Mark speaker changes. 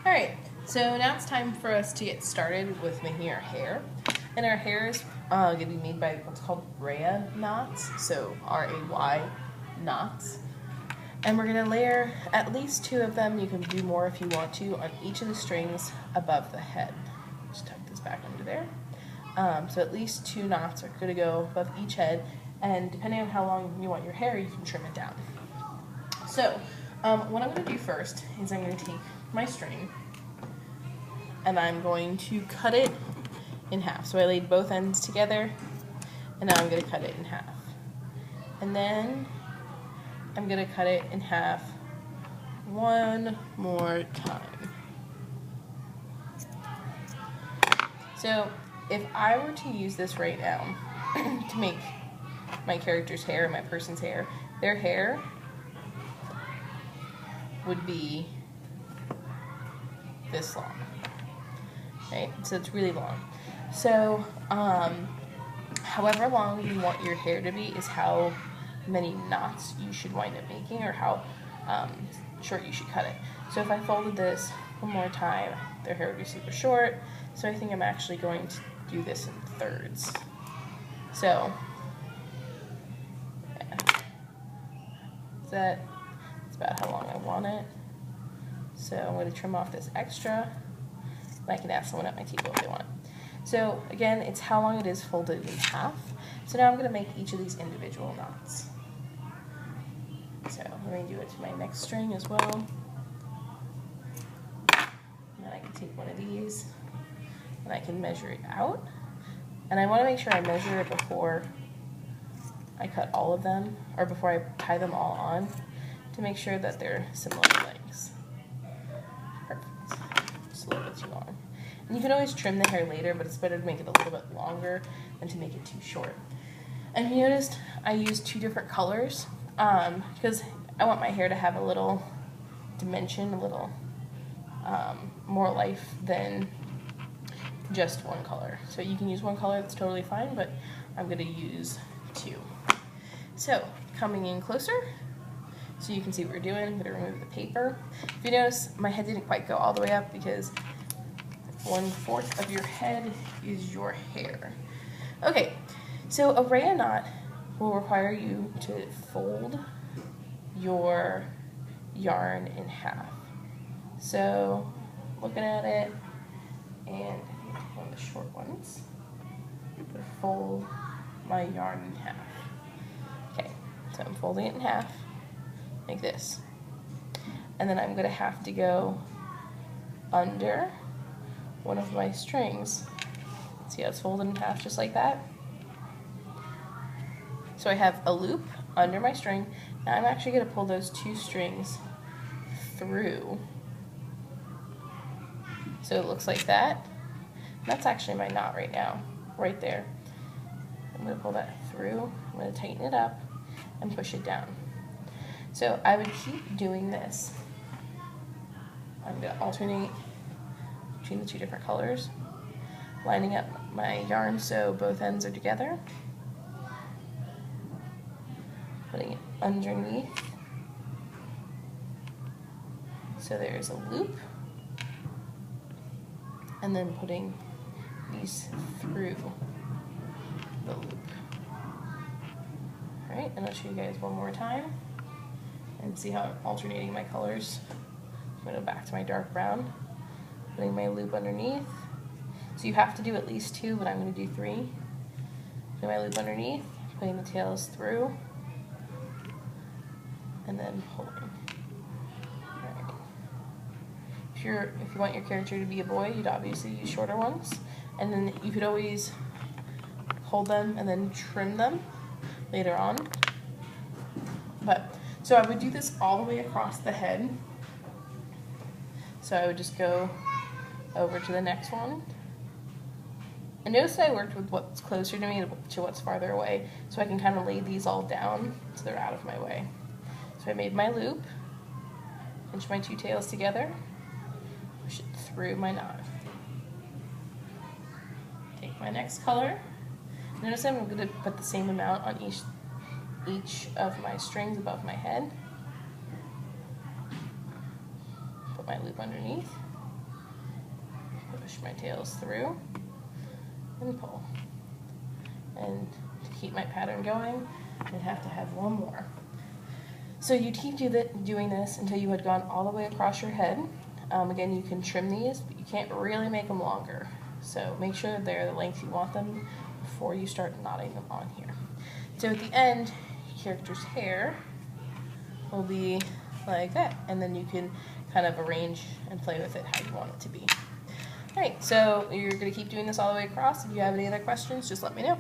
Speaker 1: Alright, so now it's time for us to get started with making our hair. And our hair is going to be made by what's called Raya knots, so R-A-Y knots. And we're going to layer at least 2 of them, you can do more if you want to, on each of the strings above the head. Just tuck this back under there. So at least 2 knots are going to go above each head, and depending on how long you want your hair, you can trim it down. So what I'm going to do first is I'm going to take my string and I'm going to cut it in half. So I laid both ends together and now I'm going to cut it in half. And then I'm going to cut it in half one more time. So if I were to use this right now to make my character's hair, my person's hair, their hair would be this long, right? So it's really long. So however long you want your hair to be is how many knots you should wind up making, or how short you should cut it. So if I folded this one more time, their hair would be super short. So I think I'm actually going to do this in thirds. So yeah. That's about how long I want it. So I'm going to trim off this extra, and I can ask someone at my table if they want. So again, it's how long it is folded in half. So now I'm going to make each of these individual knots. So I'm going to do it to my next string as well. And then I can take one of these and I can measure it out. And I want to make sure I measure it before I cut all of them, or before I tie them all on, to make sure that they're similar lengths. Perfect. Just a little bit too long. And you can always trim the hair later, but it's better to make it a little bit longer than to make it too short. And you noticed I used 2 different colors because I want my hair to have a little dimension, a little more life than just one color. So you can use one color, that's totally fine, but I'm going to use 2. So coming in closer, so you can see what we're doing, I'm going to remove the paper. If you notice, my head didn't quite go all the way up because 1/4 of your head is your hair. Okay, so a Raya knot will require you to fold your yarn in half. So looking at it, and one of the short ones, I'm going to fold my yarn in half. Okay, so I'm folding it in half like this, and then I'm going to have to go under one of my strings. See how it's folded in half just like that? So I have a loop under my string. Now I'm actually going to pull those 2 strings through. So it looks like that. And that's actually my knot right now, right there. I'm going to pull that through. I'm going to tighten it up and push it down. So I would keep doing this. I'm going to alternate between the 2 different colors, lining up my yarn so both ends are together, putting it underneath so there's a loop, and then putting these through the loop. Alright, and I'll show you guys one more time and see how I'm alternating my colors. I'm going to go back to my dark brown, putting my loop underneath. So you have to do at least 2, but I'm going to do 3. Putting my loop underneath, putting the tails through, and then pulling. Alright. If you want your character to be a boy, you'd obviously use shorter ones, and then you could always hold them and then trim them later on. So I would do this all the way across the head. So I would just go over to the next one. And notice that I worked with what's closer to me to what's farther away, so I can kind of lay these all down so they're out of my way. So I made my loop, pinch my 2 tails together, push it through my knot. Take my next color. Notice I'm going to put the same amount on each of my strings above my head. Put my loop underneath. push my tails through and pull. And to keep my pattern going, I'd have to have one more. So you keep doing this until you had gone all the way across your head. Again, you can trim these, but you can't really make them longer. So make sure they're the length you want them before you start knotting them on here. So at the end, your character's hair will be like that, and then you can kind of arrange and play with it how you want it to be. All right, so you're going to keep doing this all the way across. If you have any other questions, just let me know.